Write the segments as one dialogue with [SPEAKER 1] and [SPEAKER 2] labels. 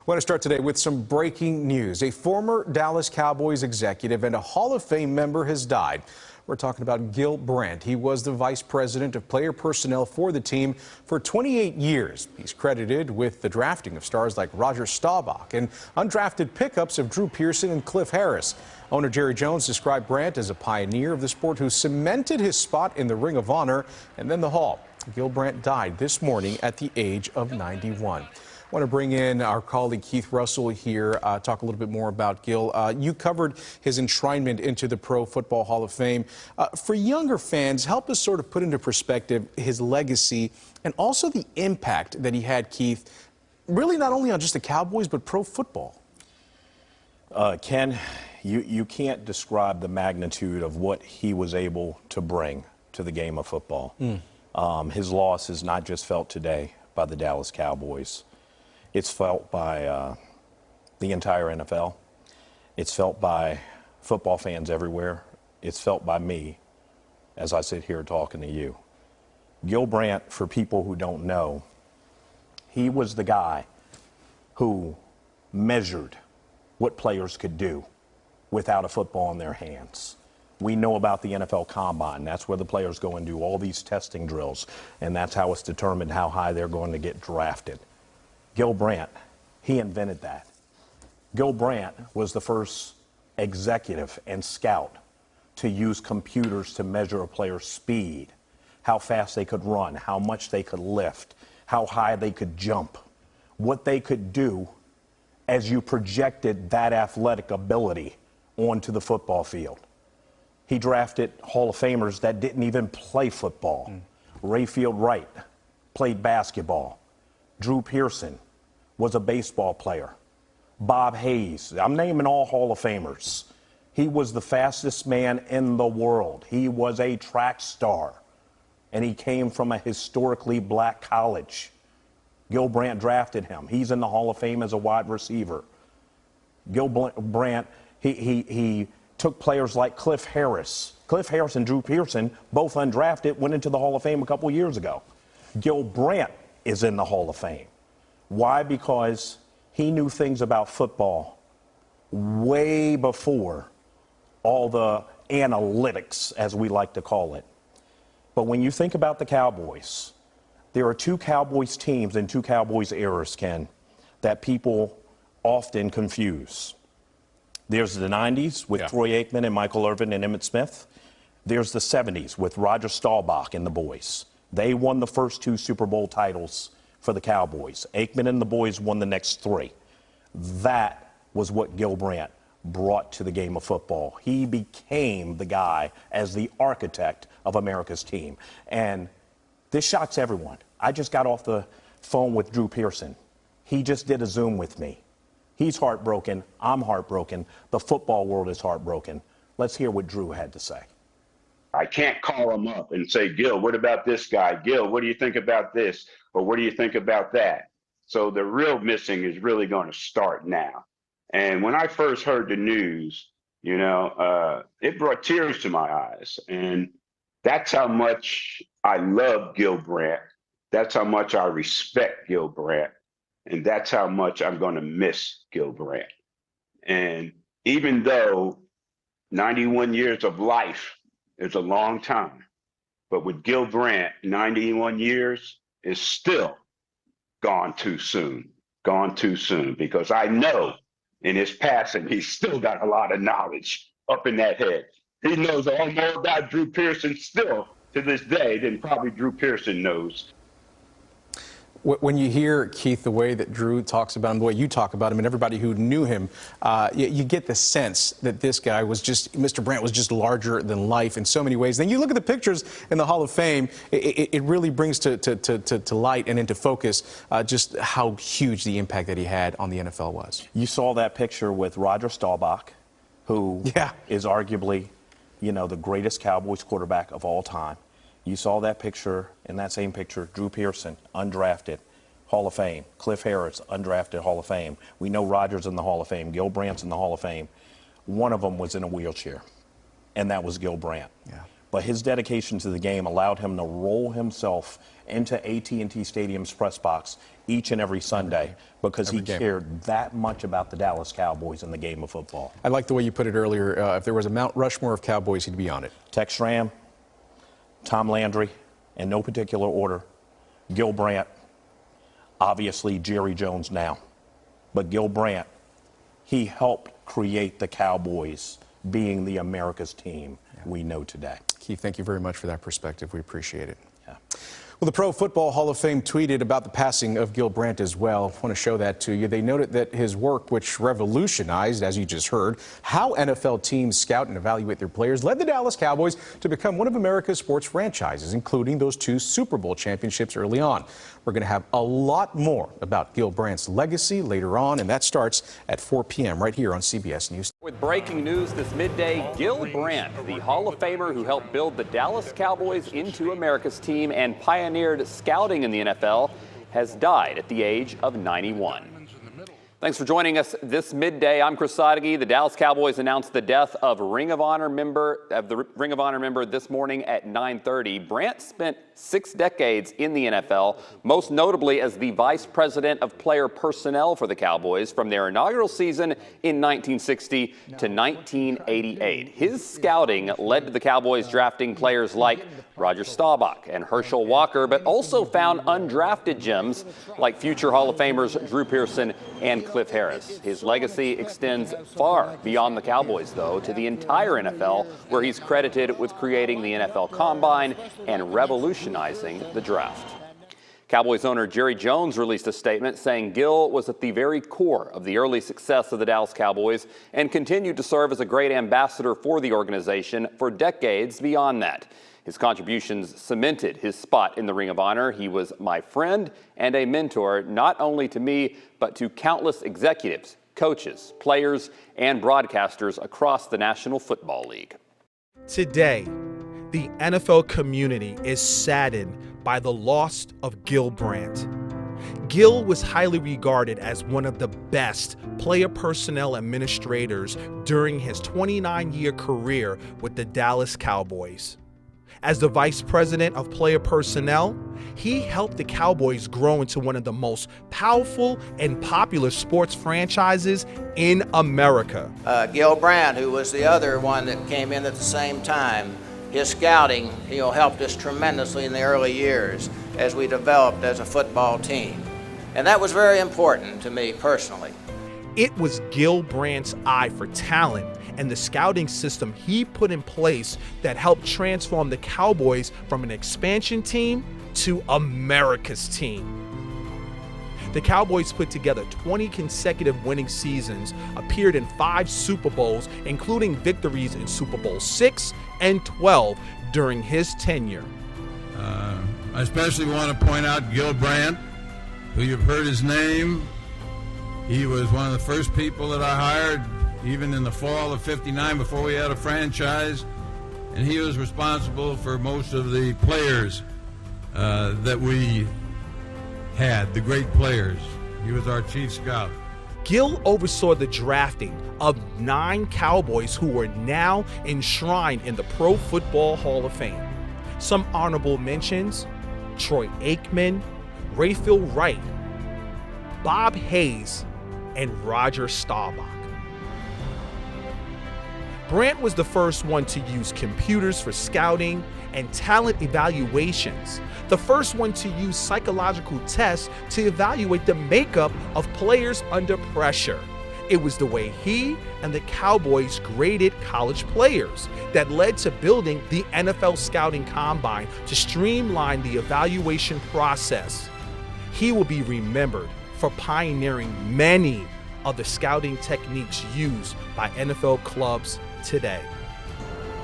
[SPEAKER 1] Want to start today with some breaking news. A former Dallas Cowboys executive and a Hall of Fame member has died. We're talking about Gil Brandt. He was the vice president of player personnel for the team for 28 years. He's credited with the drafting of stars like Roger Staubach and undrafted pickups of Drew Pearson and Cliff Harris. Owner Jerry Jones described Brandt as a pioneer of the sport who cemented his spot in the Ring of Honor and then the Hall. Gil Brandt died this morning at the age of 91. I want to bring in our colleague Keith Russell here, talk a little bit more about Gil. You covered his enshrinement into the Pro Football Hall of Fame. For younger fans, help us sort of put into perspective his legacy and also the impact that he had, Keith, really not only on just the Cowboys, but pro football.
[SPEAKER 2] Ken, you can't describe the magnitude of what he was able to bring to the game of football. His loss is not just felt today by the Dallas Cowboys. It's felt by the entire NFL. It's felt by football fans everywhere. It's felt by me as I sit here talking to you. Gil Brandt, for people who don't know, he was the guy who measured what players could do without a football in their hands. We know about the NFL Combine. That's where the players go and do all these testing drills, and that's how it's determined how high they're going to get drafted. Gil Brandt, he invented that. Gil Brandt was the first executive and scout to use computers to measure a player's speed, how fast they could run, how much they could lift, how high they could jump, what they could do as you projected that athletic ability onto the football field. He drafted Hall of Famers that didn't even play football. Rayfield Wright played basketball. Drew Pearson was a baseball player. Bob Hayes, I'm naming all Hall of Famers. He was the fastest man in the world. He was a track star, and he came from a historically black college. Gil Brandt drafted him. He's in the Hall of Fame as a wide receiver. Gil Brandt, he took players like Cliff Harris. Cliff Harris and Drew Pearson, both undrafted, went into the Hall of Fame a couple years ago. Gil Brandt is in the Hall of Fame. Why? Because he knew things about football way before all the analytics, as we like to call it. But when you think about the Cowboys, there are two Cowboys teams and two Cowboys eras, Ken, that people often confuse. There's the 90s with Troy Aikman and Michael Irvin and Emmitt Smith. There's the 70s with Roger Staubach and the boys. They won the first two Super Bowl titles for the Cowboys. Aikman and the boys won the next three. That was what Gil Brandt brought to the game of football. He became the guy as the architect of America's team. And this shocks everyone. I just got off the phone with Drew Pearson. He just did a Zoom with me. He's heartbroken. I'm heartbroken. The football world is heartbroken. Let's hear what Drew had to say.
[SPEAKER 3] I can't call him up and say, Gil, what about this guy? Gil, what do you think about this? Or what do you think about that? So the real missing is really going to start now. And when I first heard the news, it brought tears to my eyes. And that's how much I love Gil Brandt. That's how much I respect Gil Brandt. And that's how much I'm going to miss Gil Brandt. And even though 91 years of life is a long time, but with Gil Brandt, 91 years is still gone too soon, because I know in his passing, he's still got a lot of knowledge up in that head. He knows all more about Drew Pearson still to this day than probably Drew Pearson knows.
[SPEAKER 1] When you hear, Keith, the way that Drew talks about him, the way you talk about him, and everybody who knew him, you get the sense that this guy was just, Mr. Brandt was just larger than life in so many ways. Then you look at the pictures in the Hall of Fame, it really brings to light and into focus just how huge the impact that he had on the NFL was.
[SPEAKER 2] You saw that picture with Roger Staubach, who is arguably, the greatest Cowboys quarterback of all time. You saw that picture, in that same picture, Drew Pearson, undrafted, Hall of Fame. Cliff Harris, undrafted, Hall of Fame. We know Rodgers in the Hall of Fame. Gil Brandt's in the Hall of Fame. One of them was in a wheelchair, and that was Gil Brandt. but his dedication to the game allowed him to roll himself into AT&T Stadium's press box each and every Sunday because he cared that much about the Dallas Cowboys and the game of football.
[SPEAKER 1] I like the way you put it earlier. If there was a Mount Rushmore of Cowboys, he'd be on it.
[SPEAKER 2] Tex Schramm, Tom Landry, in no particular order, Gil Brandt, obviously Jerry Jones now. But Gil Brandt, he helped create the Cowboys being the America's team we know today.
[SPEAKER 1] Keith, thank you very much for that perspective. We appreciate it.
[SPEAKER 2] Yeah.
[SPEAKER 1] Well, the Pro Football Hall of Fame tweeted about the passing of Gil Brandt as well. I want to show that to you. They noted that his work, which revolutionized, as you just heard, how NFL teams scout and evaluate their players, led the Dallas Cowboys to become one of America's sports franchises, including those 2 Super Bowl championships early on. We're going to have a lot more about Gil Brandt's legacy later on, and that starts at 4 p.m. right here on CBS News.
[SPEAKER 4] With breaking news this midday, Gil Brandt, the Hall of Famer who helped build the Dallas Cowboys into America's team and pioneered scouting in the NFL, has died at the age of 91. Thanks for joining us this midday. I'm Chris Sadeghi. The Dallas Cowboys announced the death of the Ring of Honor member this morning at 9:30. Brandt spent 6 decades in the NFL, most notably as the vice president of player personnel for the Cowboys from their inaugural season in 1960 to 1988. His scouting led to the Cowboys drafting players like Roger Staubach and Herschel Walker, but also found undrafted gems like future Hall of Famers Drew Pearson and Cliff Harris. His legacy extends far beyond the Cowboys, though, to the entire NFL, where he's credited with creating the NFL Combine and revolutionizing the draft. Cowboys owner Jerry Jones released a statement saying Gil was at the very core of the early success of the Dallas Cowboys and continued to serve as a great ambassador for the organization for decades beyond that. His contributions cemented his spot in the Ring of Honor. He was my friend and a mentor, not only to me, but to countless executives, coaches, players, and broadcasters across the National Football League.
[SPEAKER 5] Today, the NFL community is saddened by the loss of Gil Brandt. Gil was highly regarded as one of the best player personnel administrators during his 29-year career with the Dallas Cowboys. As the vice president of player personnel, he helped the Cowboys grow into one of the most powerful and popular sports franchises in America.
[SPEAKER 6] Gil Brandt, who was the other one that came in at the same time, his scouting helped us tremendously in the early years as we developed as a football team. And that was very important to me personally.
[SPEAKER 5] It was Gil Brandt's eye for talent and the scouting system he put in place that helped transform the Cowboys from an expansion team to America's team. The Cowboys put together 20 consecutive winning seasons, appeared in 5 Super Bowls, including victories in Super Bowl 6 and 12 during his tenure.
[SPEAKER 7] I especially want to point out Gil Brandt, who you've heard his name. He was one of the first people that I hired, even in the fall of '59, before we had a franchise, and he was responsible for most of the players that we had, the great players. He was our chief scout.
[SPEAKER 5] Gil oversaw the drafting of 9 Cowboys who were now enshrined in the Pro Football Hall of Fame. Some honorable mentions: Troy Aikman, Rayfield Wright, Bob Hayes, and Roger Staubach. Brandt was the first one to use computers for scouting and talent evaluations, the first one to use psychological tests to evaluate the makeup of players under pressure. It was the way he and the Cowboys graded college players that led to building the NFL Scouting Combine to streamline the evaluation process. He will be remembered for pioneering many of the scouting techniques used by NFL clubs today.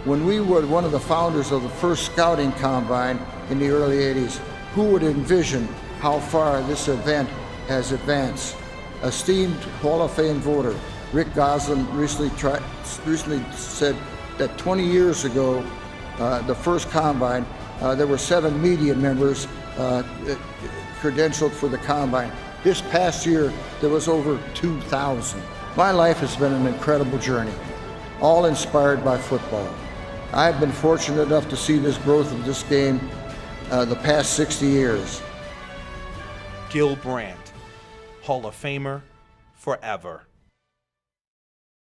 [SPEAKER 8] When we were one of the founders of the first scouting combine in the early 80s, who would envision how far this event has advanced? Esteemed Hall of Fame voter Rick Goslin recently said that 20 years ago, the first combine, there were 7 media members credentialed for the combine. This past year, there was over 2,000. My life has been an incredible journey, all inspired by football. I've been fortunate enough to see this growth of this game the past 60 years.
[SPEAKER 5] Gil Brandt, Hall of Famer forever.